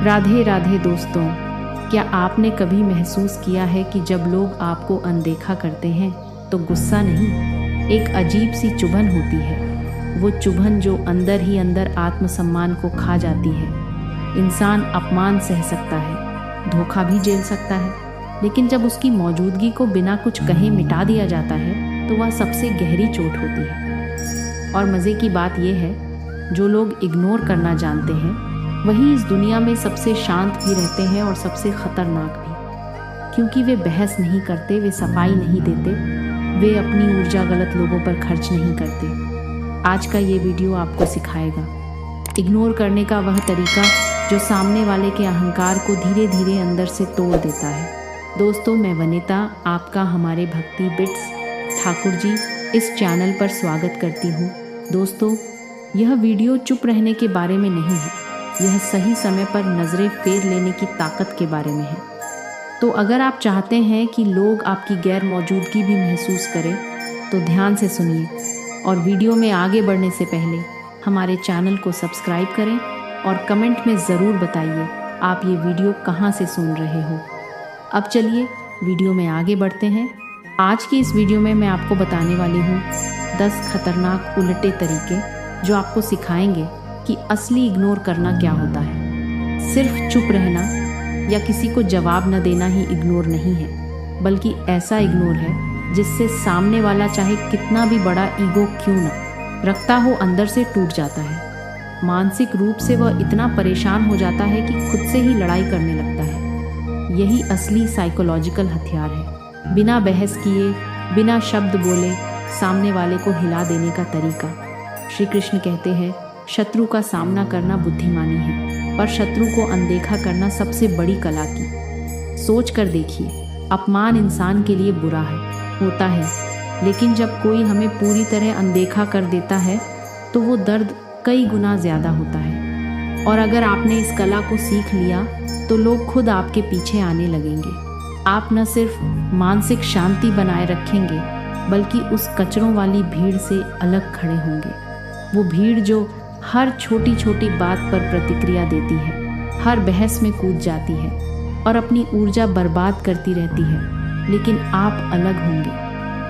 राधे राधे दोस्तों, क्या आपने कभी महसूस किया है कि जब लोग आपको अनदेखा करते हैं तो गुस्सा नहीं, एक अजीब सी चुभन होती है। वो चुभन जो अंदर ही अंदर आत्मसम्मान को खा जाती है। इंसान अपमान सह सकता है, धोखा भी झेल सकता है, लेकिन जब उसकी मौजूदगी को बिना कुछ कहे मिटा दिया जाता है तो वह सबसे गहरी चोट होती है। और मज़े की बात यह है, जो लोग इग्नोर करना जानते हैं वही इस दुनिया में सबसे शांत भी रहते हैं और सबसे खतरनाक भी, क्योंकि वे बहस नहीं करते, वे सफाई नहीं देते, वे अपनी ऊर्जा गलत लोगों पर खर्च नहीं करते। आज का ये वीडियो आपको सिखाएगा इग्नोर करने का वह तरीका जो सामने वाले के अहंकार को धीरे धीरे अंदर से तोड़ देता है। दोस्तों, मैं वनिता आपका हमारे भक्ति बिट्स ठाकुर जी इस चैनल पर स्वागत करती हूँ। दोस्तों, यह वीडियो चुप रहने के बारे में नहीं है, यह सही समय पर नज़रें फेर लेने की ताकत के बारे में है। तो अगर आप चाहते हैं कि लोग आपकी गैर मौजूदगी भी महसूस करें तो ध्यान से सुनिए, और वीडियो में आगे बढ़ने से पहले हमारे चैनल को सब्सक्राइब करें और कमेंट में ज़रूर बताइए आप ये वीडियो कहाँ से सुन रहे हो। अब चलिए वीडियो में आगे बढ़ते हैं। आज की इस वीडियो में मैं आपको बताने वाली हूँ 10 खतरनाक उल्टे तरीके जो आपको सिखाएंगे कि असली इग्नोर करना क्या होता है। सिर्फ चुप रहना या किसी को जवाब न देना ही इग्नोर नहीं है, बल्कि ऐसा इग्नोर है जिससे सामने वाला चाहे कितना भी बड़ा ईगो क्यों न रखता हो, अंदर से टूट जाता है। मानसिक रूप से वह इतना परेशान हो जाता है कि खुद से ही लड़ाई करने लगता है। यही असली साइकोलॉजिकल हथियार है। बिना बहस किए, बिना शब्द बोले सामने वाले को हिला देने का तरीका। श्री कृष्ण कहते हैं, शत्रु का सामना करना बुद्धिमानी है, पर शत्रु को अनदेखा करना सबसे बड़ी कला की। सोच कर देखिए, अपमान इंसान के लिए बुरा होता है, लेकिन जब कोई हमें पूरी तरह अनदेखा कर देता है तो वो दर्द कई गुना ज़्यादा होता है। और अगर आपने इस कला को सीख लिया तो लोग खुद आपके पीछे आने लगेंगे। आप न सिर्फ मानसिक शांति बनाए रखेंगे, बल्कि उस कचरों वाली भीड़ से अलग खड़े होंगे। वो भीड़ जो हर छोटी छोटी बात पर प्रतिक्रिया देती है, हर बहस में कूद जाती है और अपनी ऊर्जा बर्बाद करती रहती है, लेकिन आप अलग होंगे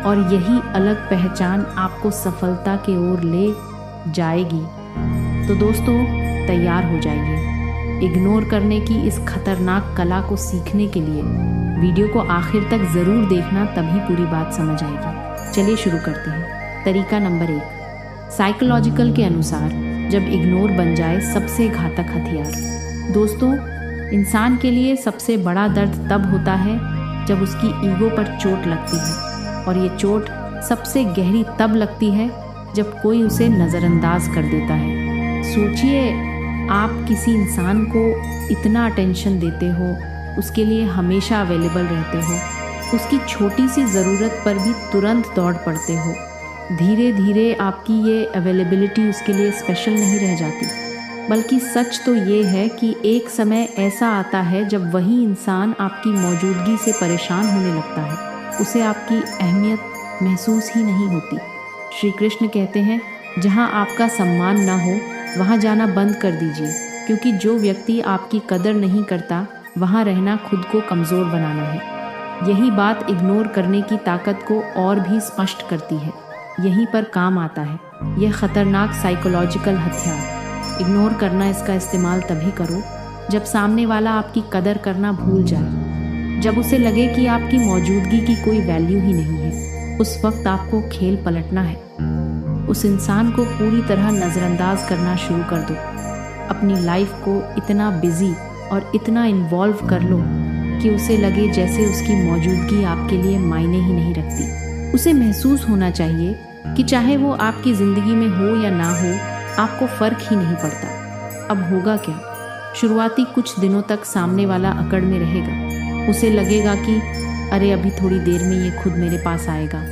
और यही अलग पहचान आपको सफलता की ओर ले जाएगी। तो दोस्तों, तैयार हो जाइए इग्नोर करने की इस खतरनाक कला को सीखने के लिए। वीडियो को आखिर तक ज़रूर देखना, तभी पूरी बात समझ आएगी। चलिए शुरू करते हैं। तरीका नंबर 1, साइकोलॉजिकल के अनुसार जब इग्नोर बन जाए सबसे घातक हथियार। दोस्तों, इंसान के लिए सबसे बड़ा दर्द तब होता है जब उसकी ईगो पर चोट लगती है, और ये चोट सबसे गहरी तब लगती है जब कोई उसे नज़रअंदाज कर देता है। सोचिए, आप किसी इंसान को इतना अटेंशन देते हो, उसके लिए हमेशा अवेलेबल रहते हो, उसकी छोटी सी ज़रूरत पर भी तुरंत दौड़ पड़ते हो। धीरे धीरे आपकी ये अवेलेबिलिटी उसके लिए स्पेशल नहीं रह जाती, बल्कि सच तो ये है कि एक समय ऐसा आता है जब वही इंसान आपकी मौजूदगी से परेशान होने लगता है। उसे आपकी अहमियत महसूस ही नहीं होती। श्री कृष्ण कहते हैं, जहाँ आपका सम्मान ना हो वहाँ जाना बंद कर दीजिए, क्योंकि जो व्यक्ति आपकी कदर नहीं करता वहाँ रहना खुद को कमज़ोर बनाना है। यही बात इग्नोर करने की ताकत को और भी स्पष्ट करती है। यहीं पर काम आता है यह खतरनाक साइकोलॉजिकल हथियार। इग्नोर करना, इसका इस्तेमाल तभी करो जब सामने वाला आपकी कदर करना भूल जाए, जब उसे लगे कि आपकी मौजूदगी की कोई वैल्यू ही नहीं है। उस वक्त आपको खेल पलटना है। उस इंसान को पूरी तरह नज़रअंदाज करना शुरू कर दो। अपनी लाइफ को इतना बिजी और इतना इन्वॉल्व कर लो कि उसे लगे जैसे उसकी मौजूदगी आपके लिए मायने ही नहीं रखती। उसे महसूस होना चाहिए कि चाहे वो आपकी ज़िंदगी में हो या ना हो, आपको फ़र्क ही नहीं पड़ता। अब होगा क्या? शुरुआती कुछ दिनों तक सामने वाला अकड़ में रहेगा। उसे लगेगा कि अरे अभी थोड़ी देर में ये खुद मेरे पास आएगा,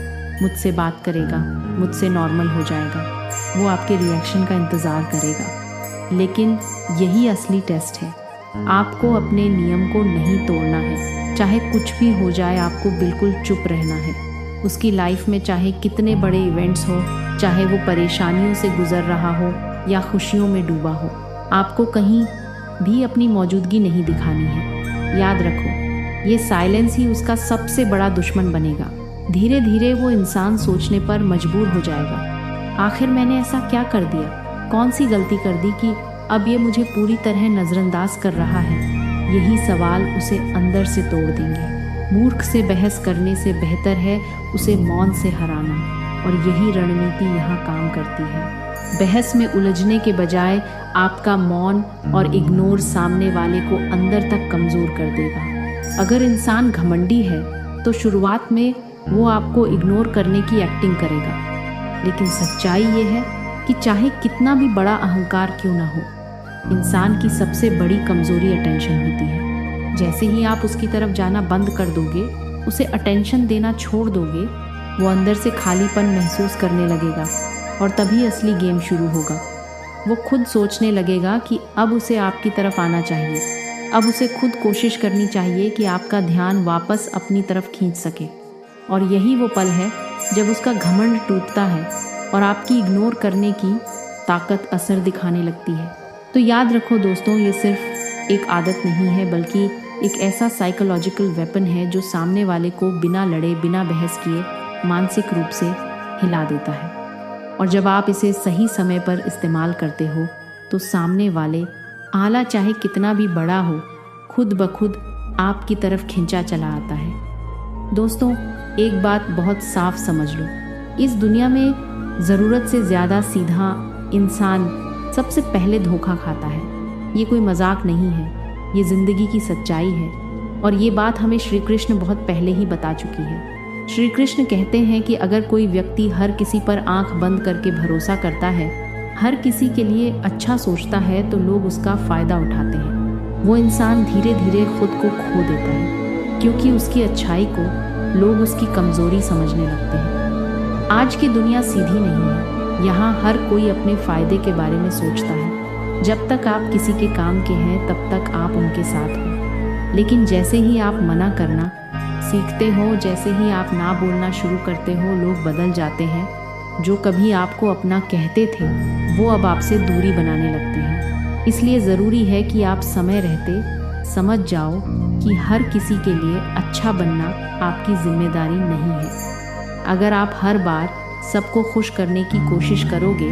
मुझसे बात करेगा, मुझसे नॉर्मल हो जाएगा। वो आपके रिएक्शन का इंतज़ार करेगा। लेकिन यही असली टेस्ट है। आपको अपने नियम को नहीं तोड़ना है। चाहे कुछ भी हो जाए, आपको बिल्कुल चुप रहना है। उसकी लाइफ में चाहे कितने बड़े इवेंट्स हो, चाहे वो परेशानियों से गुजर रहा हो या खुशियों में डूबा हो, आपको कहीं भी अपनी मौजूदगी नहीं दिखानी है। याद रखो, ये साइलेंस ही उसका सबसे बड़ा दुश्मन बनेगा। धीरे धीरे वो इंसान सोचने पर मजबूर हो जाएगा, आखिर मैंने ऐसा क्या कर दिया, कौन सी गलती कर दी कि अब ये मुझे पूरी तरह नज़रअंदाज कर रहा है। यही सवाल उसे अंदर से तोड़ देंगे। मूर्ख से बहस करने से बेहतर है उसे मौन से हराना, और यही रणनीति यहाँ काम करती है। बहस में उलझने के बजाय आपका मौन और इग्नोर सामने वाले को अंदर तक कमज़ोर कर देगा। अगर इंसान घमंडी है तो शुरुआत में वो आपको इग्नोर करने की एक्टिंग करेगा, लेकिन सच्चाई ये है कि चाहे कितना भी बड़ा अहंकार क्यों ना हो, इंसान की सबसे बड़ी कमज़ोरी अटेंशन होती है। जैसे ही आप उसकी तरफ जाना बंद कर दोगे, उसे अटेंशन देना छोड़ दोगे, वो अंदर से खालीपन महसूस करने लगेगा, और तभी असली गेम शुरू होगा। वो खुद सोचने लगेगा कि अब उसे आपकी तरफ आना चाहिए, अब उसे खुद कोशिश करनी चाहिए कि आपका ध्यान वापस अपनी तरफ खींच सके। और यही वो पल है जब उसका घमंड टूटता है और आपकी इग्नोर करने की ताकत असर दिखाने लगती है। तो याद रखो दोस्तों, ये सिर्फ एक आदत नहीं है, बल्कि एक ऐसा साइकोलॉजिकल वेपन है जो सामने वाले को बिना लड़े, बिना बहस किए मानसिक रूप से हिला देता है। और जब आप इसे सही समय पर इस्तेमाल करते हो तो सामने वाले, आला चाहे कितना भी बड़ा हो, खुद ब खुद आपकी तरफ खिंचा चला आता है। दोस्तों, एक बात बहुत साफ समझ लो, इस दुनिया में ज़रूरत से ज़्यादा सीधा इंसान सबसे पहले धोखा खाता है। ये कोई मजाक नहीं है, ये ज़िंदगी की सच्चाई है। और ये बात हमें श्री कृष्ण बहुत पहले ही बता चुकी है। श्री कृष्ण कहते हैं कि अगर कोई व्यक्ति हर किसी पर आंख बंद करके भरोसा करता है, हर किसी के लिए अच्छा सोचता है, तो लोग उसका फ़ायदा उठाते हैं। वो इंसान धीरे धीरे खुद को खो देता है, क्योंकि उसकी अच्छाई को लोग उसकी कमज़ोरी समझने लगते हैं। आज की दुनिया सीधी नहीं है, यहाँ हर कोई अपने फ़ायदे के बारे में सोचता है। जब तक आप किसी के काम के हैं तब तक आप उनके साथ हो, लेकिन जैसे ही आप मना करना सीखते हो, जैसे ही आप ना बोलना शुरू करते हो, लोग बदल जाते हैं। जो कभी आपको अपना कहते थे वो अब आपसे दूरी बनाने लगते हैं। इसलिए ज़रूरी है कि आप समय रहते समझ जाओ कि हर किसी के लिए अच्छा बनना आपकी जिम्मेदारी नहीं है। अगर आप हर बार सबको खुश करने की कोशिश करोगे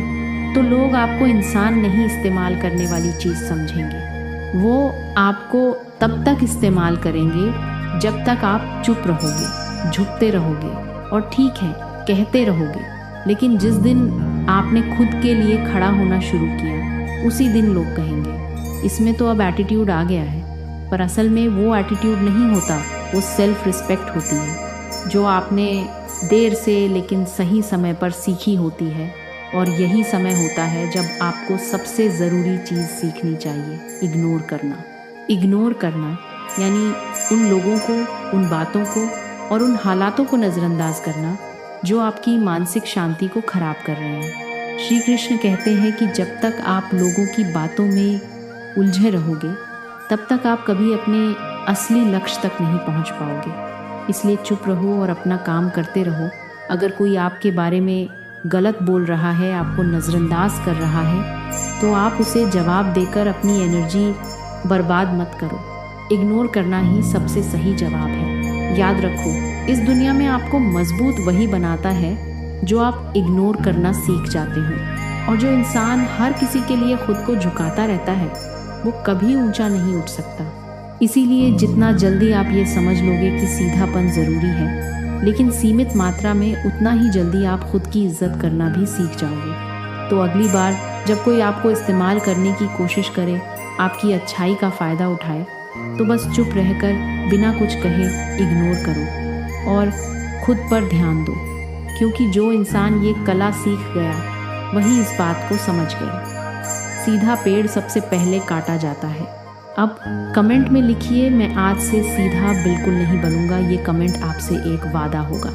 तो लोग आपको इंसान नहीं, इस्तेमाल करने वाली चीज़ समझेंगे। वो आपको तब तक इस्तेमाल करेंगे जब तक आप चुप रहोगे, झुकते रहोगे और ठीक है कहते रहोगे। लेकिन जिस दिन आपने खुद के लिए खड़ा होना शुरू किया, उसी दिन लोग कहेंगे इसमें तो अब एटीट्यूड आ गया है। पर असल में वो एटीट्यूड नहीं होता, वो सेल्फ रिस्पेक्ट होती है, जो आपने देर से लेकिन सही समय पर सीखी होती है। और यही समय होता है जब आपको सबसे ज़रूरी चीज़ सीखनी चाहिए, इग्नोर करना। इग्नोर करना यानी उन लोगों को, उन बातों को और उन हालातों को नज़रअंदाज करना जो आपकी मानसिक शांति को ख़राब कर रहे हैं। श्री कृष्ण कहते हैं कि जब तक आप लोगों की बातों में उलझे रहोगे, तब तक आप कभी अपने असली लक्ष्य तक नहीं पहुंच पाओगे। इसलिए चुप रहो और अपना काम करते रहो। अगर कोई आपके बारे में गलत बोल रहा है, आपको नज़रअंदाज कर रहा है, तो आप उसे जवाब देकर अपनी एनर्जी बर्बाद मत करो। इग्नोर करना ही सबसे सही जवाब है। याद रखो, इस दुनिया में आपको मजबूत वही बनाता है जो आप इग्नोर करना सीख जाते हो। और जो इंसान हर किसी के लिए खुद को झुकाता रहता है, वो कभी ऊंचा नहीं उठ सकता। इसीलिए जितना जल्दी आप ये समझ लोगे कि सीधापन ज़रूरी है, लेकिन सीमित मात्रा में, उतना ही जल्दी आप खुद की इज्जत करना भी सीख जाओगे। तो अगली बार जब कोई आपको इस्तेमाल करने की कोशिश करे, आपकी अच्छाई का फ़ायदा उठाए, तो बस चुप रहकर बिना कुछ कहे इग्नोर करो और खुद पर ध्यान दो। क्योंकि जो इंसान ये कला सीख गया, वही इस बात को समझ गया। सीधा पेड़ सबसे पहले काटा जाता है। अब कमेंट में लिखिए, मैं आज से सीधा बिल्कुल नहीं बनूंगा। ये कमेंट आपसे एक वादा होगा।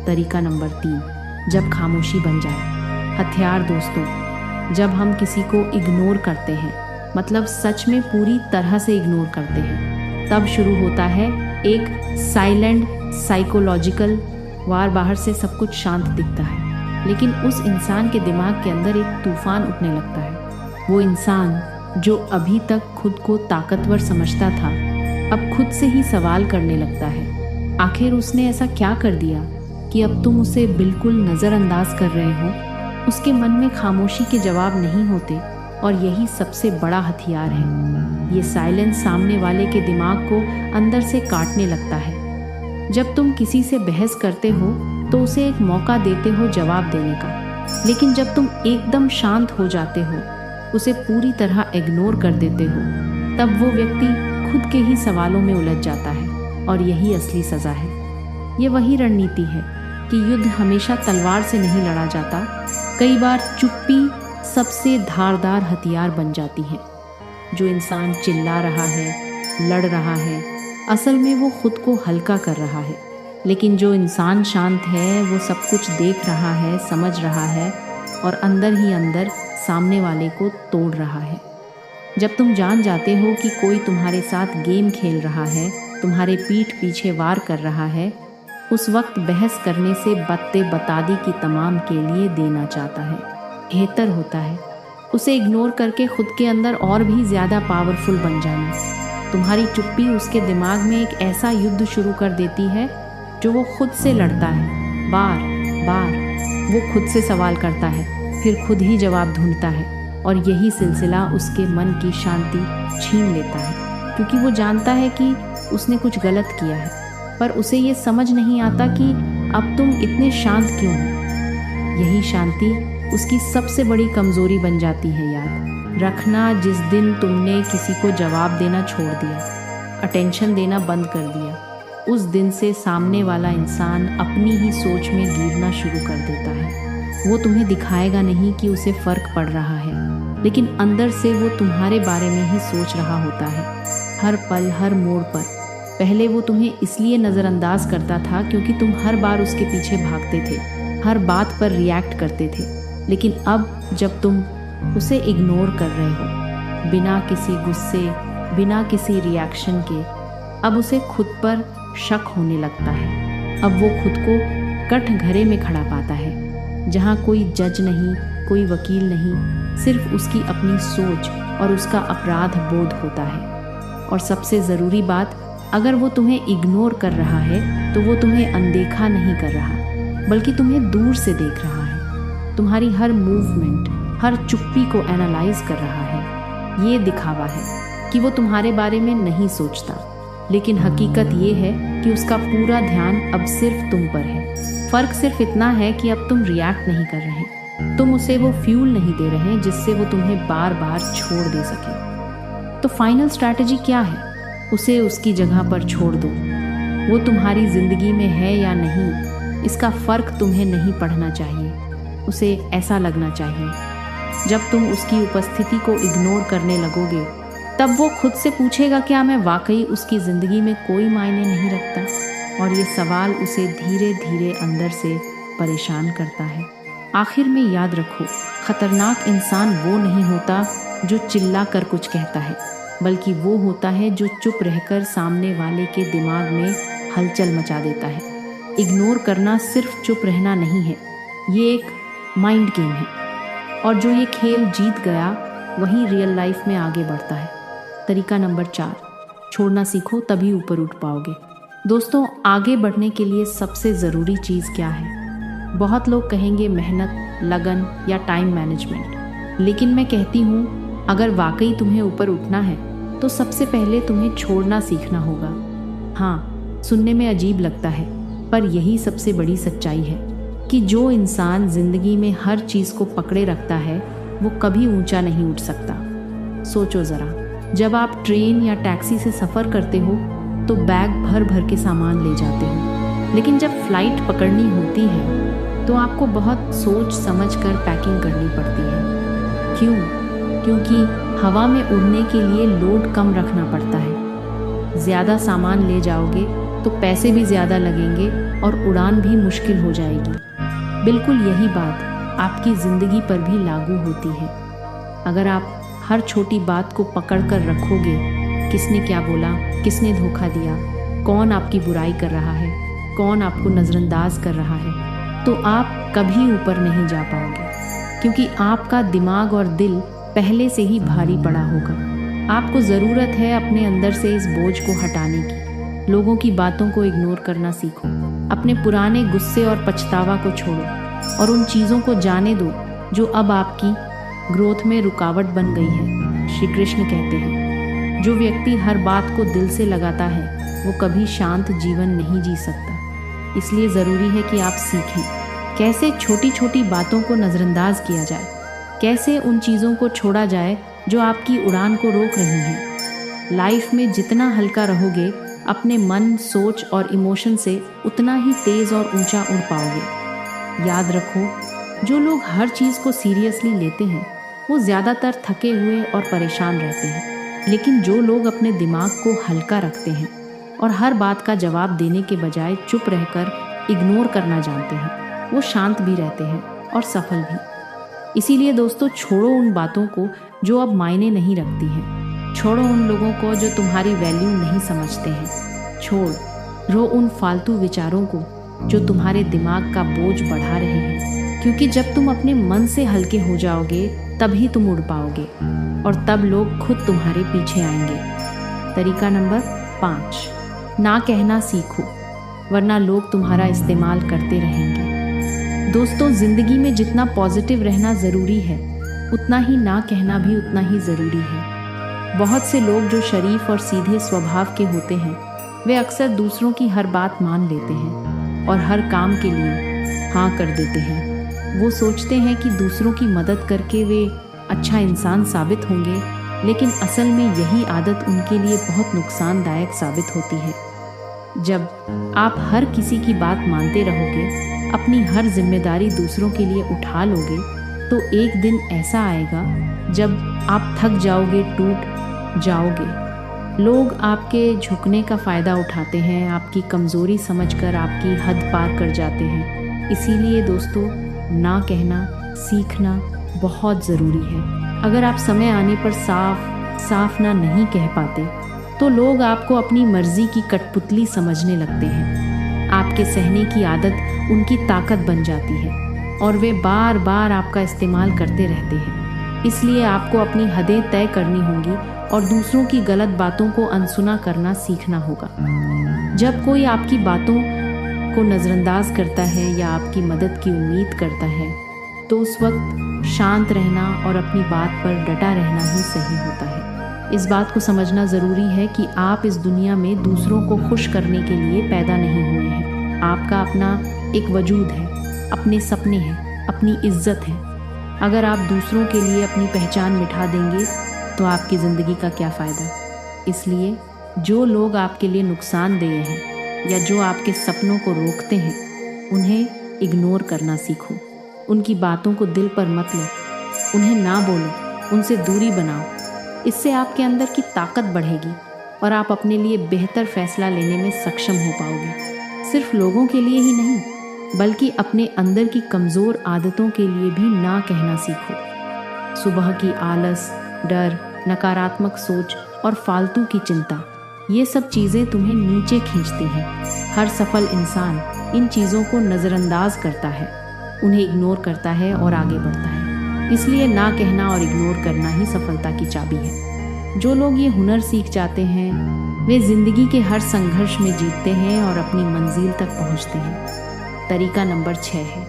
तरीका नंबर 3, जब खामोशी बन जाए। हथियार दोस्तों, जब हम किसी को इग्नोर करते हैं, मतलब सच में पूरी तरह से इग्नोर करते हैं, तब शुरू होता है एक साइलेंट साइकोलॉजिकल वार। बाहर से सब कुछ शांत दिखता है, लेकिन उस इंसान के दिमाग के अंदर एक तूफान उठने लगता है। वो इंसान जो अभी तक खुद को ताकतवर समझता था, अब खुद से ही सवाल करने लगता है। आखिर उसने ऐसा क्या कर दिया कि अब तुम उसे बिल्कुल नज़रअंदाज कर रहे हो? उसके मन में खामोशी के जवाब नहीं होते, और यही सबसे बड़ा हथियार है। ये साइलेंस सामने वाले के दिमाग को अंदर से काटने लगता है। जब तुम किसी से बहस करते हो तो उसे एक मौका देते हो जवाब देने का, लेकिन जब तुम एकदम शांत हो जाते हो, उसे पूरी तरह इग्नोर कर देते हो, तब वो व्यक्ति खुद के ही सवालों में उलझ जाता है। और यही असली सज़ा है। ये वही रणनीति है कि युद्ध हमेशा तलवार से नहीं लड़ा जाता। कई बार चुप्पी सबसे धारदार हथियार बन जाती है। जो इंसान चिल्ला रहा है, लड़ रहा है, असल में वो खुद को हल्का कर रहा है। लेकिन जो इंसान शांत है, वो सब कुछ देख रहा है, समझ रहा है, और अंदर ही अंदर सामने वाले को तोड़ रहा है। जब तुम जान जाते हो कि कोई तुम्हारे साथ गेम खेल रहा है, तुम्हारे पीठ पीछे वार कर रहा है, उस वक्त बहस करने से बत्ते बतादी की तमाम के लिए देना चाहता है। बेहतर होता है उसे इग्नोर करके खुद के अंदर और भी ज़्यादा पावरफुल बन जाना। तुम्हारी चुप्पी उसके दिमाग में एक ऐसा युद्ध शुरू कर देती है जो वो खुद से लड़ता है। बार बार वो खुद से सवाल करता है, फिर खुद ही जवाब ढूंढता है, और यही सिलसिला उसके मन की शांति छीन लेता है। क्योंकि वो जानता है कि उसने कुछ गलत किया है, पर उसे ये समझ नहीं आता कि अब तुम इतने शांत क्यों हो। यही शांति उसकी सबसे बड़ी कमज़ोरी बन जाती है। याद रखना, जिस दिन तुमने किसी को जवाब देना छोड़ दिया, अटेंशन देना बंद कर दिया, उस दिन से सामने वाला इंसान अपनी ही सोच में गिरना शुरू कर देता है। वो तुम्हें दिखाएगा नहीं कि उसे फ़र्क पड़ रहा है, लेकिन अंदर से वो तुम्हारे बारे में ही सोच रहा होता है। हर पल, हर मोड़ पर। पहले वो तुम्हें इसलिए नज़रअंदाज करता था क्योंकि तुम हर बार उसके पीछे भागते थे, हर बात पर रिएक्ट करते थे। लेकिन अब जब तुम उसे इग्नोर कर रहे हो, बिना किसी गुस्से, बिना किसी रिएक्शन के, अब उसे खुद पर शक होने लगता है। अब वो खुद को कटघरे में खड़ा पाता है, जहाँ कोई जज नहीं, कोई वकील नहीं, सिर्फ उसकी अपनी सोच और उसका अपराध बोध होता है। और सबसे ज़रूरी बात, अगर वो तुम्हें इग्नोर कर रहा है तो वो तुम्हें अनदेखा नहीं कर रहा, बल्कि तुम्हें दूर से देख रहा है। तुम्हारी हर मूवमेंट, हर चुप्पी को एनालाइज कर रहा है। ये दिखावा है कि वो तुम्हारे बारे में नहीं सोचता, लेकिन हकीकत ये है कि उसका पूरा ध्यान अब सिर्फ तुम पर है। फ़र्क सिर्फ इतना है कि अब तुम रिएक्ट नहीं कर रहे, तुम उसे वो फ्यूल नहीं दे रहे जिससे वो तुम्हें बार बार छोड़ दे सके। तो फाइनल स्ट्रैटेजी क्या है? उसे उसकी जगह पर छोड़ दो। वो तुम्हारी ज़िंदगी में है या नहीं, इसका फ़र्क तुम्हें नहीं पड़ना चाहिए। उसे ऐसा लगना चाहिए, जब तुम उसकी उपस्थिति को इग्नोर करने लगोगे, तब वो खुद से पूछेगा, क्या मैं वाकई उसकी ज़िंदगी में कोई मायने नहीं रखता? और ये सवाल उसे धीरे धीरे अंदर से परेशान करता है। आखिर में याद रखो, ख़तरनाक इंसान वो नहीं होता जो चिल्ला कर कुछ कहता है, बल्कि वो होता है जो चुप रहकर सामने वाले के दिमाग में हलचल मचा देता है। इग्नोर करना सिर्फ चुप रहना नहीं है, ये एक माइंड गेम है, और जो ये खेल जीत गया वही रियल लाइफ में आगे बढ़ता है। तरीका नंबर 4, छोड़ना सीखो, तभी ऊपर उठ पाओगे। दोस्तों, आगे बढ़ने के लिए सबसे ज़रूरी चीज़ क्या है? बहुत लोग कहेंगे मेहनत, लगन या टाइम मैनेजमेंट, लेकिन मैं कहती हूँ, अगर वाकई तुम्हें ऊपर उठना है तो सबसे पहले तुम्हें छोड़ना सीखना होगा। हाँ, सुनने में अजीब लगता है, पर यही सबसे बड़ी सच्चाई है कि जो इंसान ज़िंदगी में हर चीज़ को पकड़े रखता है वो कभी ऊंचा नहीं उठ सकता। सोचो ज़रा, जब आप ट्रेन या टैक्सी से सफ़र करते हो तो बैग भर भर के सामान ले जाते हो, लेकिन जब फ़्लाइट पकड़नी होती है तो आपको बहुत सोच समझ कर पैकिंग करनी पड़ती है। क्यों? क्योंकि हवा में उड़ने के लिए लोड कम रखना पड़ता है। ज़्यादा सामान ले जाओगे तो पैसे भी ज़्यादा लगेंगे और उड़ान भी मुश्किल हो जाएगी। बिल्कुल यही बात आपकी ज़िंदगी पर भी लागू होती है। अगर आप हर छोटी बात को पकड़ कर रखोगे, किसने क्या बोला, किसने धोखा दिया, कौन आपकी बुराई कर रहा है, कौन आपको नज़रअंदाज कर रहा है, तो आप कभी ऊपर नहीं जा पाओगे। क्योंकि आपका दिमाग और दिल पहले से ही भारी पड़ा होगा। आपको ज़रूरत है अपने अंदर से इस बोझ को हटाने की। लोगों की बातों को इग्नोर करना सीखो, अपने पुराने गुस्से और पछतावा को छोड़ो और उन चीज़ों को जाने दो जो अब आपकी ग्रोथ में रुकावट बन गई है। श्री कृष्ण कहते हैं, जो व्यक्ति हर बात को दिल से लगाता है वो कभी शांत जीवन नहीं जी सकता। इसलिए ज़रूरी है कि आप सीखें कैसे छोटी छोटी बातों को नज़रअंदाज किया जाए, कैसे उन चीज़ों को छोड़ा जाए जो आपकी उड़ान को रोक रही हैं। लाइफ में जितना हल्का रहोगे अपने मन, सोच और इमोशन से, उतना ही तेज़ और ऊंचा उड़ पाओगे। याद रखो, जो लोग हर चीज़ को सीरियसली लेते हैं वो ज़्यादातर थके हुए और परेशान रहते हैं, लेकिन जो लोग अपने दिमाग को हल्का रखते हैं और हर बात का जवाब देने के बजाय चुप रहकर इग्नोर करना जानते हैं, वो शांत भी रहते हैं और सफल भी। इसीलिए दोस्तों, छोड़ो उन बातों को जो अब मायने नहीं रखती हैं। छोड़ो उन लोगों को जो तुम्हारी वैल्यू नहीं समझते हैं। छोड़ो उन फालतू विचारों को जो तुम्हारे दिमाग का बोझ बढ़ा रहे हैं, क्योंकि जब तुम अपने मन से हल्के हो जाओगे तभी तुम उड़ पाओगे और तब लोग खुद तुम्हारे पीछे आएंगे। तरीका नंबर 5, ना कहना सीखो, वरना लोग तुम्हारा इस्तेमाल करते रहेंगे। दोस्तों, ज़िंदगी में जितना पॉजिटिव रहना ज़रूरी है, उतना ही ना कहना भी उतना ही ज़रूरी है। बहुत से लोग जो शरीफ और सीधे स्वभाव के होते हैं, वे अक्सर दूसरों की हर बात मान लेते हैं और हर काम के लिए हाँ कर देते हैं। वो सोचते हैं कि दूसरों की मदद करके वे अच्छा इंसान साबित होंगे, लेकिन असल में यही आदत उनके लिए बहुत नुकसानदायक साबित होती है। जब आप हर किसी की बात मानते रहोगे, अपनी हर जिम्मेदारी दूसरों के लिए उठा लोगे, तो एक दिन ऐसा आएगा जब आप थक जाओगे, टूट जाओगे। लोग आपके झुकने का फ़ायदा उठाते हैं, आपकी कमज़ोरी समझकर आपकी हद पार कर जाते हैं। इसीलिए दोस्तों, ना कहना सीखना बहुत ज़रूरी है। अगर आप समय आने पर साफ ना नहीं कह पाते, तो लोग आपको अपनी मर्ज़ी की कठपुतली समझने लगते हैं। आपके सहने की आदत उनकी ताकत बन जाती है और वे बार बार आपका इस्तेमाल करते रहते हैं। इसलिए आपको अपनी हदें तय करनी होंगी और दूसरों की गलत बातों को अनसुना करना सीखना होगा। जब कोई आपकी बातों को नज़रअंदाज करता है या आपकी मदद की उम्मीद करता है, तो उस वक्त शांत रहना और अपनी बात पर डटा रहना ही सही होता है। इस बात को समझना ज़रूरी है कि आप इस दुनिया में दूसरों को खुश करने के लिए पैदा नहीं हुए हैं। आपका अपना एक वजूद है, अपने सपने हैं, अपनी इज्जत है। अगर आप दूसरों के लिए अपनी पहचान मिटा देंगे तो आपकी ज़िंदगी का क्या फ़ायदा। इसलिए जो लोग आपके लिए नुकसानदेह हैं या जो आपके सपनों को रोकते हैं, उन्हें इग्नोर करना सीखो। उनकी बातों को दिल पर मत लो, उन्हें ना बोलो, उनसे दूरी बनाओ। इससे आपके अंदर की ताकत बढ़ेगी और आप अपने लिए बेहतर फैसला लेने में सक्षम हो पाओगे। सिर्फ लोगों के लिए ही नहीं, बल्कि अपने अंदर की कमज़ोर आदतों के लिए भी ना कहना सीखो। सुबह की आलस, डर, नकारात्मक सोच और फालतू की चिंता, ये सब चीज़ें तुम्हें नीचे खींचती हैं। हर सफल इंसान इन चीज़ों को नज़रअंदाज करता है, उन्हें इग्नोर करता है और आगे बढ़ता है। इसलिए ना कहना और इग्नोर करना ही सफलता की चाबी है। जो लोग ये हुनर सीख जाते हैं, वे ज़िंदगी के हर संघर्ष में जीतते हैं और अपनी मंजिल तक पहुंचते हैं। तरीका नंबर 6 है,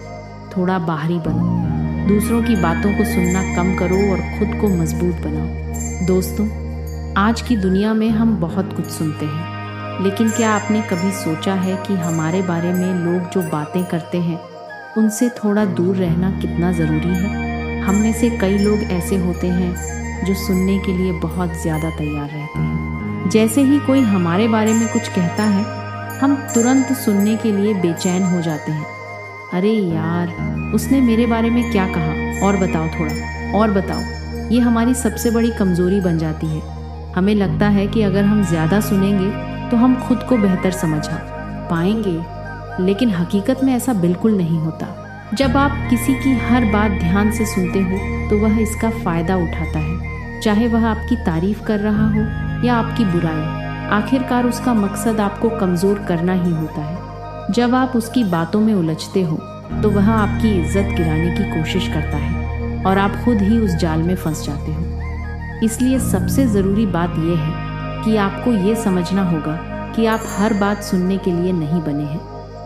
थोड़ा बाहरी बनो। दूसरों की बातों को सुनना कम करो और खुद को मजबूत बनाओ। दोस्तों, आज की दुनिया में हम बहुत कुछ सुनते हैं, लेकिन क्या आपने कभी सोचा है कि हमारे बारे में लोग जो बातें करते हैं, उनसे थोड़ा दूर रहना कितना ज़रूरी है। हम में से कई लोग ऐसे होते हैं जो सुनने के लिए बहुत ज़्यादा तैयार रहते हैं। जैसे ही कोई हमारे बारे में कुछ कहता है, हम तुरंत सुनने के लिए बेचैन हो जाते हैं। अरे यार, उसने मेरे बारे में क्या कहा, और बताओ, थोड़ा और बताओ। ये हमारी सबसे बड़ी कमज़ोरी बन जाती है। हमें लगता है कि अगर हम ज़्यादा सुनेंगे तो हम खुद को बेहतर समझ पाएंगे, लेकिन हकीकत में ऐसा बिल्कुल नहीं होता। जब आप किसी की हर बात ध्यान से सुनते हो तो वह इसका फ़ायदा उठाता है, चाहे वह आपकी तारीफ़ कर रहा हो या आपकी बुराई। आखिरकार उसका मकसद आपको कमज़ोर करना ही होता है। जब आप उसकी बातों में उलझते हो तो वह आपकी इज्जत गिराने की कोशिश करता है। और आप खुद ही उस जाल में फंस जाते हो। इसलिए सबसे ज़रूरी बात यह है कि आपको ये समझना होगा कि आप हर बात सुनने के लिए नहीं बने हैं।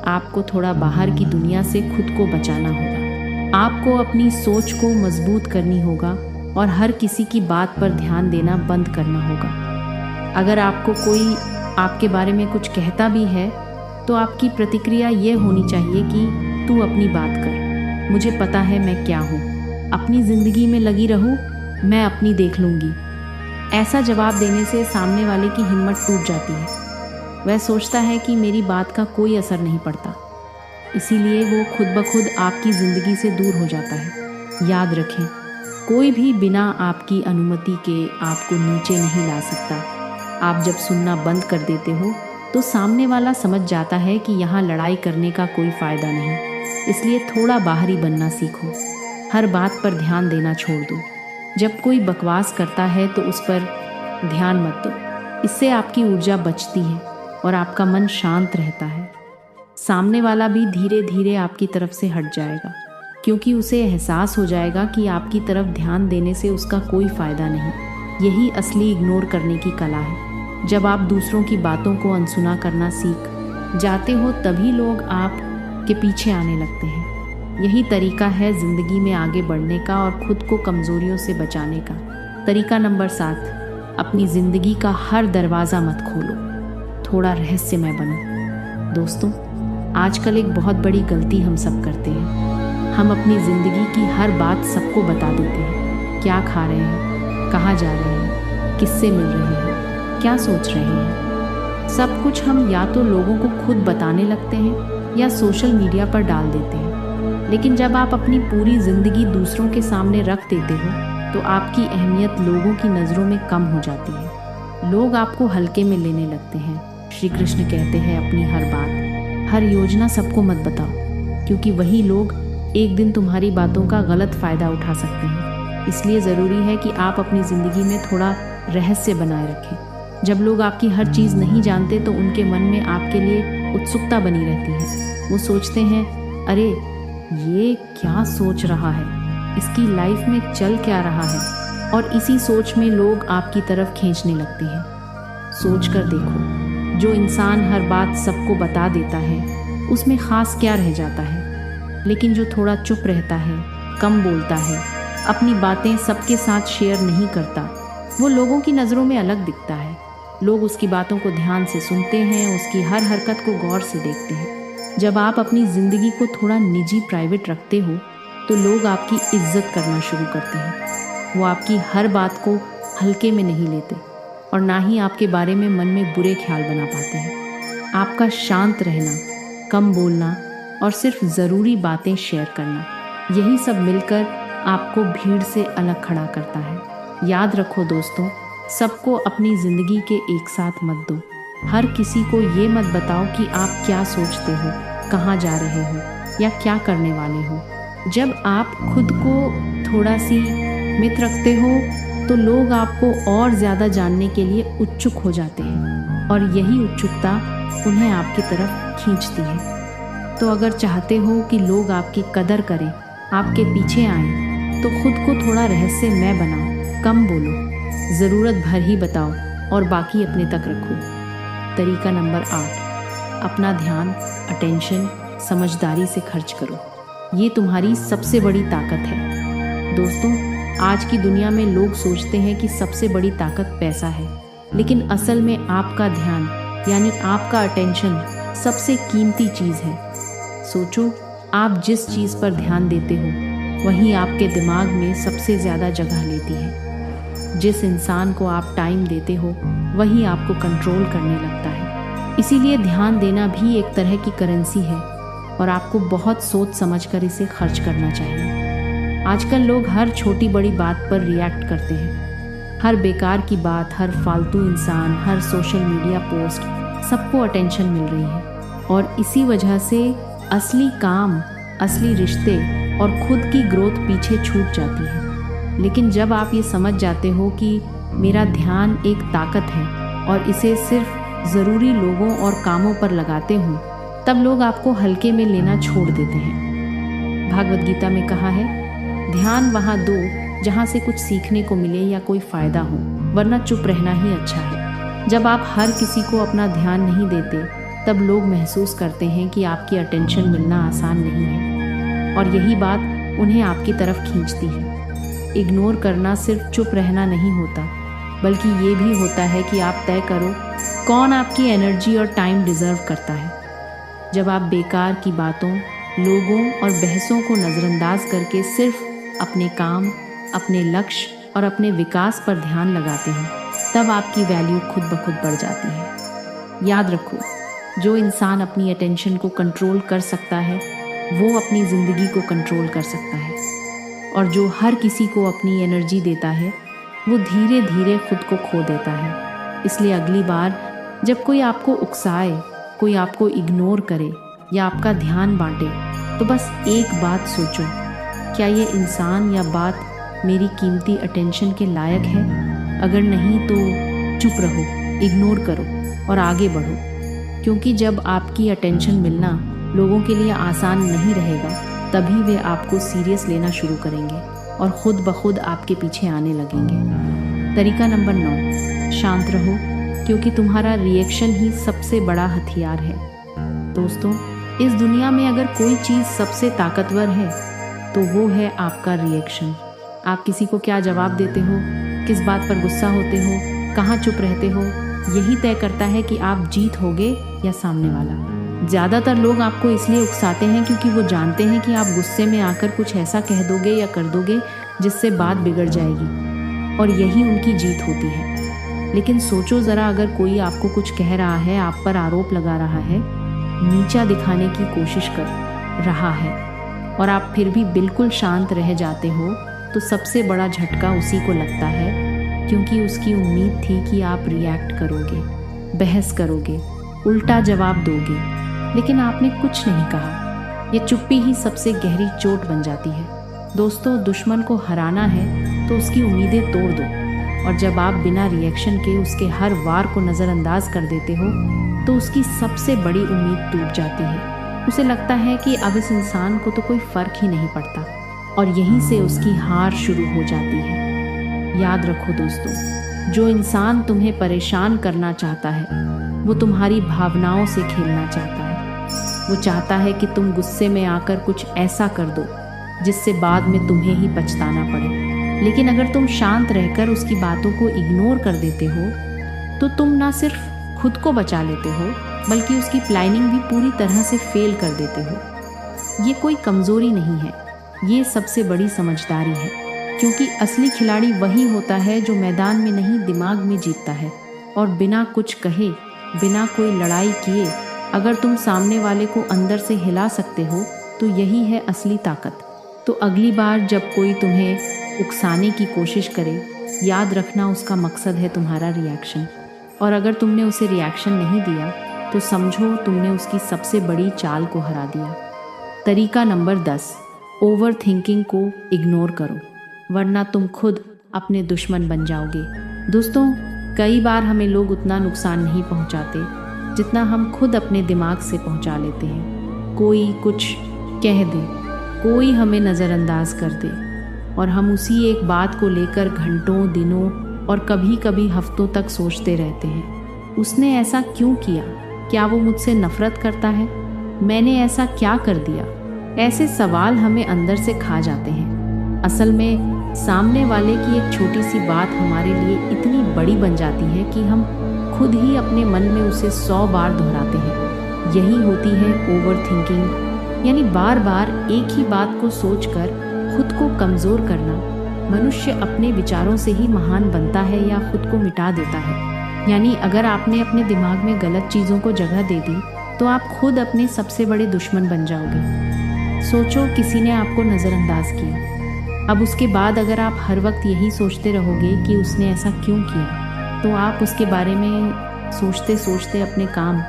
आपको थोड़ा बाहर की दुनिया से खुद को बचाना होगा। आपको अपनी सोच को मजबूत करनी होगा और हर किसी की बात पर ध्यान देना बंद करना होगा। अगर आपको कोई आपके बारे में कुछ कहता भी है तो आपकी प्रतिक्रिया ये होनी चाहिए कि तू अपनी बात कर, मुझे पता है मैं क्या हूँ, अपनी ज़िंदगी में लगी रहूँ, मैं अपनी देख लूँगी। ऐसा जवाब देने से सामने वाले की हिम्मत टूट जाती है। वह सोचता है कि मेरी बात का कोई असर नहीं पड़ता, इसीलिए वो खुद ब खुद आपकी ज़िंदगी से दूर हो जाता है। याद रखें, कोई भी बिना आपकी अनुमति के आपको नीचे नहीं ला सकता। आप जब सुनना बंद कर देते हो तो सामने वाला समझ जाता है कि यहाँ लड़ाई करने का कोई फ़ायदा नहीं। इसलिए थोड़ा बाहरी बनना सीखो, हर बात पर ध्यान देना छोड़ दो। जब कोई बकवास करता है तो उस पर ध्यान मत दो, इससे आपकी ऊर्जा बचती है और आपका मन शांत रहता है। सामने वाला भी धीरे धीरे आपकी तरफ से हट जाएगा, क्योंकि उसे एहसास हो जाएगा कि आपकी तरफ ध्यान देने से उसका कोई फ़ायदा नहीं। यही असली इग्नोर करने की कला है। जब आप दूसरों की बातों को अनसुना करना सीख जाते हो तभी लोग आप के पीछे आने लगते हैं। यही तरीका है ज़िंदगी में आगे बढ़ने का और खुद को कमज़ोरियों से बचाने का। तरीका नंबर 7, अपनी ज़िंदगी का हर दरवाज़ा मत खोलो, थोड़ा रहस्यमय बनो। दोस्तों, आजकल एक बहुत बड़ी गलती हम सब करते हैं। हम अपनी ज़िंदगी की हर बात सबको बता देते हैं। क्या खा रहे हैं, कहाँ जा रहे हैं, किससे मिल रहे हैं, क्या सोच रहे हैं, सब कुछ हम या तो लोगों को खुद बताने लगते हैं या सोशल मीडिया पर डाल देते हैं। लेकिन जब आप अपनी पूरी ज़िंदगी दूसरों के सामने रख देते हो तो आपकी अहमियत लोगों की नज़रों में कम हो जाती है। लोग आपको हल्के में लेने लगते हैं। श्री कृष्ण कहते हैं, अपनी हर बात, हर योजना सबको मत बताओ, क्योंकि वही लोग एक दिन तुम्हारी बातों का गलत फ़ायदा उठा सकते हैं। इसलिए ज़रूरी है कि आप अपनी ज़िंदगी में थोड़ा रहस्य बनाए रखें। जब लोग आपकी हर चीज़ नहीं जानते तो उनके मन में आपके लिए उत्सुकता बनी रहती है। वो सोचते हैं, अरे ये क्या सोच रहा है, इसकी लाइफ में चल क्या रहा है, और इसी सोच में लोग आपकी तरफ खींचने लगते हैं। सोच कर देखो, जो इंसान हर बात सबको बता देता है उसमें ख़ास क्या रह जाता है। लेकिन जो थोड़ा चुप रहता है, कम बोलता है, अपनी बातें सबके साथ शेयर नहीं करता, वो लोगों की नज़रों में अलग दिखता है। लोग उसकी बातों को ध्यान से सुनते हैं, उसकी हर हरकत को गौर से देखते हैं। जब आप अपनी ज़िंदगी को थोड़ा निजी, प्राइवेट रखते हो तो लोग आपकी इज्जत करना शुरू करते हैं। वो आपकी हर बात को हल्के में नहीं लेते और ना ही आपके बारे में मन में बुरे ख्याल बना पाते हैं। आपका शांत रहना, कम बोलना और सिर्फ ज़रूरी बातें शेयर करना, यही सब मिलकर आपको भीड़ से अलग खड़ा करता है। याद रखो दोस्तों, सबको अपनी ज़िंदगी के एक साथ मत दो। हर किसी को ये मत बताओ कि आप क्या सोचते हो, कहाँ जा रहे हो या क्या करने वाले हो। जब आप खुद को थोड़ा सी मित रखते हो तो लोग आपको और ज़्यादा जानने के लिए उत्सुक हो जाते हैं और यही उत्सुकता उन्हें आपकी तरफ खींचती है। तो अगर चाहते हो कि लोग आपकी कदर करें, आपके पीछे आएं, तो खुद को थोड़ा रहस्यमय बनाओ, कम बोलो, ज़रूरत भर ही बताओ और बाकी अपने तक रखो। तरीका नंबर 8, अपना ध्यान, अटेंशन समझदारी से खर्च करो। ये तुम्हारी सबसे बड़ी ताकत है। दोस्तों, आज की दुनिया में लोग सोचते हैं कि सबसे बड़ी ताकत पैसा है, लेकिन असल में आपका ध्यान यानी आपका अटेंशन सबसे कीमती चीज़ है। सोचो, आप जिस चीज़ पर ध्यान देते हो वही आपके दिमाग में सबसे ज़्यादा जगह लेती है। जिस इंसान को आप टाइम देते हो वही आपको कंट्रोल करने लगता है। इसीलिए ध्यान देना भी एक तरह की करेंसी है और आपको बहुत सोच समझकर इसे खर्च करना चाहिए। आजकल लोग हर छोटी बड़ी बात पर रिएक्ट करते हैं। हर बेकार की बात, हर फालतू इंसान, हर सोशल मीडिया पोस्ट, सबको अटेंशन मिल रही है और इसी वजह से असली काम, असली रिश्ते और खुद की ग्रोथ पीछे छूट जाती है। लेकिन जब आप ये समझ जाते हो कि मेरा ध्यान एक ताकत है और इसे सिर्फ ज़रूरी लोगों और कामों पर लगाते हूँ, तब लोग आपको हल्के में लेना छोड़ देते हैं। भागवत गीता में कहा है, ध्यान वहाँ दो जहाँ से कुछ सीखने को मिले या कोई फ़ायदा हो, वरना चुप रहना ही अच्छा है। जब आप हर किसी को अपना ध्यान नहीं देते, तब लोग महसूस करते हैं कि आपकी अटेंशन मिलना आसान नहीं है, और यही बात उन्हें आपकी तरफ खींचती है। इग्नोर करना सिर्फ चुप रहना नहीं होता, बल्कि ये भी होता है कि आप तय करो कौन आपकी एनर्जी और टाइम डिज़र्व करता है। जब आप बेकार की बातों, लोगों और बहसों को नज़रअंदाज करके सिर्फ अपने काम, अपने लक्ष्य और अपने विकास पर ध्यान लगाते हैं, तब आपकी वैल्यू खुद ब खुद बढ़ जाती है। याद रखो, जो इंसान अपनी अटेंशन को कंट्रोल कर सकता है, वो अपनी ज़िंदगी को कंट्रोल कर सकता है, और जो हर किसी को अपनी एनर्जी देता है, वो धीरे धीरे खुद को खो देता है। इसलिए अगली बार जब कोई आपको उकसाए, कोई आपको इग्नोर करे या आपका ध्यान बांटे, तो बस एक बात सोचो, क्या ये इंसान या बात मेरी कीमती अटेंशन के लायक है? अगर नहीं तो चुप रहो, इग्नोर करो और आगे बढ़ो, क्योंकि जब आपकी अटेंशन मिलना लोगों के लिए आसान नहीं रहेगा, तभी वे आपको सीरियस लेना शुरू करेंगे और ख़ुद ब खुद आपके पीछे आने लगेंगे। तरीका नंबर 9, शांत रहो, क्योंकि तुम्हारा रिएक्शन ही सबसे बड़ा हथियार है। दोस्तों, इस दुनिया में अगर कोई चीज़ सबसे ताकतवर है तो वो है आपका रिएक्शन। आप किसी को क्या जवाब देते हो, किस बात पर गुस्सा होते हो, कहाँ चुप रहते हो, यही तय करता है कि आप जीत होगे या सामने वाला। ज़्यादातर लोग आपको इसलिए उकसाते हैं क्योंकि वो जानते हैं कि आप गुस्से में आकर कुछ ऐसा कह दोगे या कर दोगे जिससे बात बिगड़ जाएगी, और यही उनकी जीत होती है। लेकिन सोचो ज़रा, अगर कोई आपको कुछ कह रहा है, आप पर आरोप लगा रहा है, नीचा दिखाने की कोशिश कर रहा है, और आप फिर भी बिल्कुल शांत रह जाते हो, तो सबसे बड़ा झटका उसी को लगता है, क्योंकि उसकी उम्मीद थी कि आप रिएक्ट करोगे, बहस करोगे, उल्टा जवाब दोगे, लेकिन आपने कुछ नहीं कहा। ये चुप्पी ही सबसे गहरी चोट बन जाती है। दोस्तों, दुश्मन को हराना है तो उसकी उम्मीदें तोड़ दो, और जब आप बिना रिएक्शन के उसके हर वार को नज़रअंदाज कर देते हो, तो उसकी सबसे बड़ी उम्मीद टूट जाती है। उसे लगता है कि अब इस इंसान को तो कोई फ़र्क ही नहीं पड़ता, और यहीं से उसकी हार शुरू हो जाती है। याद रखो दोस्तों, जो इंसान तुम्हें परेशान करना चाहता है, वो तुम्हारी भावनाओं से खेलना चाहता है। वो चाहता है कि तुम गुस्से में आकर कुछ ऐसा कर दो जिससे बाद में तुम्हें ही पछताना पड़े। लेकिन अगर तुम शांत रहकर उसकी बातों को इग्नोर कर देते हो, तो तुम ना सिर्फ खुद को बचा लेते हो, बल्कि उसकी प्लानिंग भी पूरी तरह से फेल कर देते हो। ये कोई कमज़ोरी नहीं है, ये सबसे बड़ी समझदारी है, क्योंकि असली खिलाड़ी वही होता है जो मैदान में नहीं, दिमाग में जीतता है। और बिना कुछ कहे, बिना कोई लड़ाई किए, अगर तुम सामने वाले को अंदर से हिला सकते हो, तो यही है असली ताकत। तो अगली बार जब कोई तुम्हें उकसाने की कोशिश करे, याद रखना उसका मकसद है तुम्हारा रिएक्शन, और अगर तुमने उसे रिएक्शन नहीं दिया, तो समझो तुमने उसकी सबसे बड़ी चाल को हरा दिया। तरीका नंबर 10, ओवर थिंकिंग को इग्नोर करो, वरना तुम खुद अपने दुश्मन बन जाओगे। दोस्तों, कई बार हमें लोग उतना नुकसान नहीं पहुंचाते जितना हम खुद अपने दिमाग से पहुंचा लेते हैं। कोई कुछ कह दे, कोई हमें नज़रअंदाज कर दे, और हम उसी एक बात को लेकर घंटों, दिनों और कभी कभी हफ्तों तक सोचते रहते हैं। उसने ऐसा क्यों किया? क्या वो मुझसे नफ़रत करता है? मैंने ऐसा क्या कर दिया? ऐसे सवाल हमें अंदर से खा जाते हैं। असल में सामने वाले की एक छोटी सी बात हमारे लिए इतनी बड़ी बन जाती है कि हम खुद ही अपने मन में उसे 100 बार दोहराते हैं। यही होती है ओवर थिंकिंग, यानी बार बार एक ही बात को सोचकर खुद को कमज़ोर करना। मनुष्य अपने विचारों से ही महान बनता है या खुद को मिटा देता है। यानी अगर आपने अपने दिमाग में गलत चीज़ों को जगह दे दी, तो आप खुद अपने सबसे बड़े दुश्मन बन जाओगे। सोचो, किसी ने आपको नज़रअंदाज किया, अब उसके बाद अगर आप हर वक्त यही सोचते रहोगे कि उसने ऐसा क्यों किया, तो आप उसके बारे में सोचते सोचते अपने काम,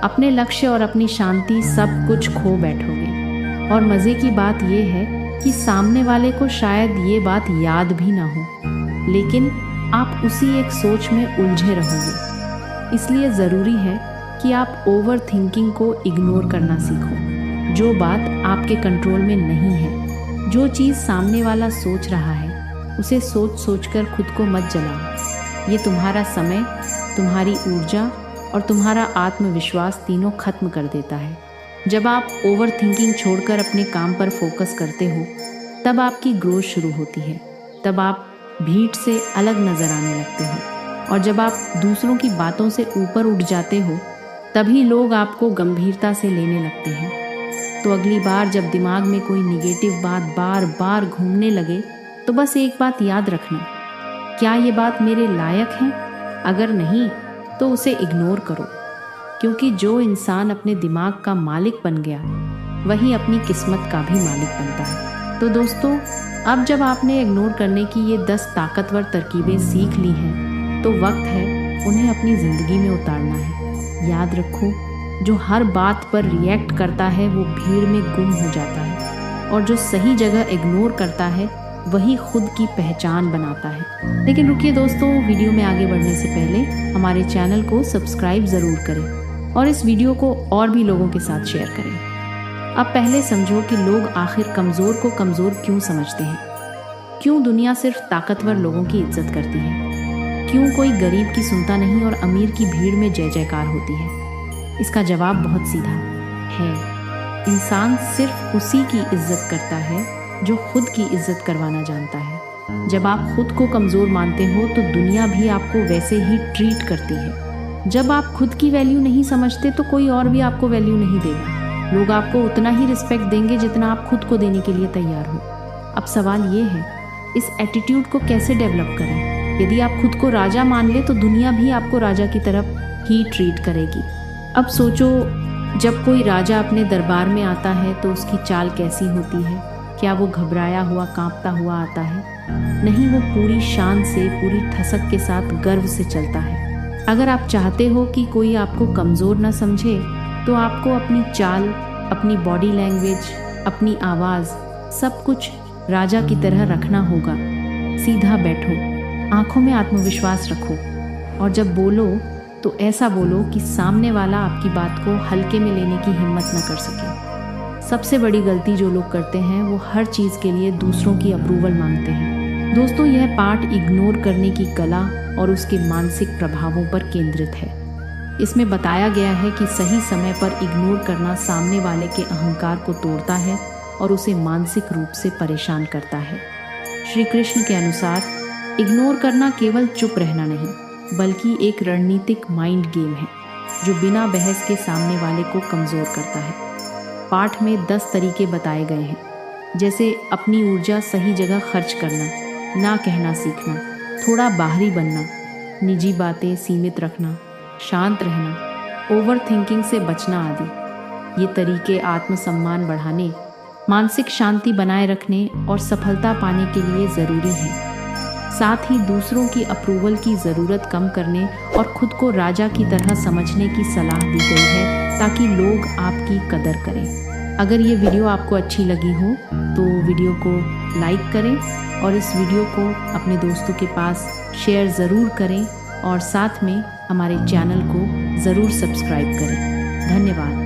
अपने लक्ष्य और अपनी शांति सब कुछ खो बैठोगे। और मज़े की बात यह है कि सामने वाले को शायद ये बात याद भी ना हो, लेकिन आप उसी एक सोच में उलझे रहोगे। इसलिए ज़रूरी है कि आप ओवर थिंकिंग को इग्नोर करना सीखो। जो बात आपके कंट्रोल में नहीं है, जो चीज़ सामने वाला सोच रहा है उसे सोच सोचकर खुद को मत जलाओ। ये तुम्हारा समय, तुम्हारी ऊर्जा और तुम्हारा आत्मविश्वास तीनों खत्म कर देता है। जब आप ओवर थिंकिंग छोड़कर अपने काम पर फोकस करते हो तब आपकी ग्रोथ शुरू होती है। तब आप भीड़ से अलग नज़र आने लगते हो और जब आप दूसरों की बातों से ऊपर उठ जाते हो तभी लोग आपको गंभीरता से लेने लगते हैं। तो अगली बार जब दिमाग में कोई निगेटिव बात बार बार घूमने लगे तो बस एक बात याद रखना, क्या ये बात मेरे लायक है? अगर नहीं तो उसे इग्नोर करो, क्योंकि जो इंसान अपने दिमाग का मालिक बन गया वही अपनी किस्मत का भी मालिक बनता है। तो दोस्तों, अब जब आपने इग्नोर करने की ये 10 ताकतवर तरकीबें सीख ली हैं तो वक्त है उन्हें अपनी ज़िंदगी में उतारना है। याद रखो, जो हर बात पर रिएक्ट करता है वो भीड़ में गुम हो जाता है और जो सही जगह इग्नोर करता है वही खुद की पहचान बनाता है। लेकिन रुकिए दोस्तों, वीडियो में आगे बढ़ने से पहले हमारे चैनल को सब्सक्राइब ज़रूर करें और इस वीडियो को और भी लोगों के साथ शेयर करें। अब पहले समझो कि लोग आखिर कमज़ोर को कमज़ोर क्यों समझते हैं? क्यों दुनिया सिर्फ ताकतवर लोगों की इज्जत करती है? क्यों कोई गरीब की सुनता नहीं और अमीर की भीड़ में जय जयकार होती है? इसका जवाब बहुत सीधा है। इंसान सिर्फ उसी की इज्जत करता है जो खुद की इज्जत करवाना जानता है। जब आप खुद को कमज़ोर मानते हो तो दुनिया भी आपको वैसे ही ट्रीट करती है। जब आप खुद की वैल्यू नहीं समझते तो कोई और भी आपको वैल्यू नहीं देगा। लोग आपको उतना ही रिस्पेक्ट देंगे जितना आप खुद को देने के लिए तैयार हो। अब सवाल ये है, इस एटीट्यूड को कैसे डेवलप करें? यदि आप खुद को राजा मान ले तो दुनिया भी आपको राजा की तरफ ही ट्रीट करेगी। अब सोचो, जब कोई राजा अपने दरबार में आता है तो उसकी चाल कैसी होती है? क्या वो घबराया हुआ, कांपता हुआ आता है? नहीं, वो पूरी शान से, पूरी ठसक के साथ गर्व से चलता है। अगर आप चाहते हो कि कोई आपको कमज़ोर ना समझे तो आपको अपनी चाल, अपनी बॉडी लैंग्वेज, अपनी आवाज़, सब कुछ राजा की तरह रखना होगा। सीधा बैठो, आंखों में आत्मविश्वास रखो और जब बोलो तो ऐसा बोलो कि सामने वाला आपकी बात को हल्के में लेने की हिम्मत न कर सके। सबसे बड़ी गलती जो लोग करते हैं वो हर चीज़ के लिए दूसरों की अप्रूवल मांगते हैं। दोस्तों, यह पाठ इग्नोर करने की कला और उसके मानसिक प्रभावों पर केंद्रित है। इसमें बताया गया है कि सही समय पर इग्नोर करना सामने वाले के अहंकार को तोड़ता है और उसे मानसिक रूप से परेशान करता है। श्री कृष्ण के अनुसार इग्नोर करना केवल चुप रहना नहीं, बल्कि एक रणनीतिक माइंड गेम है जो बिना बहस के सामने वाले को कमज़ोर करता है। पाठ में 10 तरीके बताए गए हैं, जैसे अपनी ऊर्जा सही जगह खर्च करना, ना कहना सीखना, थोड़ा बाहरी बनना, निजी बातें सीमित रखना, शांत रहना, ओवर थिंकिंग से बचना आदि। ये तरीके आत्मसम्मान बढ़ाने, मानसिक शांति बनाए रखने और सफलता पाने के लिए ज़रूरी हैं। साथ ही दूसरों की अप्रूवल की ज़रूरत कम करने और खुद को राजा की तरह समझने की सलाह दी गई है ताकि लोग आपकी कदर करें। अगर ये वीडियो आपको अच्छी लगी हो तो वीडियो को लाइक करें और इस वीडियो को अपने दोस्तों के पास शेयर ज़रूर करें और साथ में हमारे चैनल को ज़रूर सब्सक्राइब करें। धन्यवाद।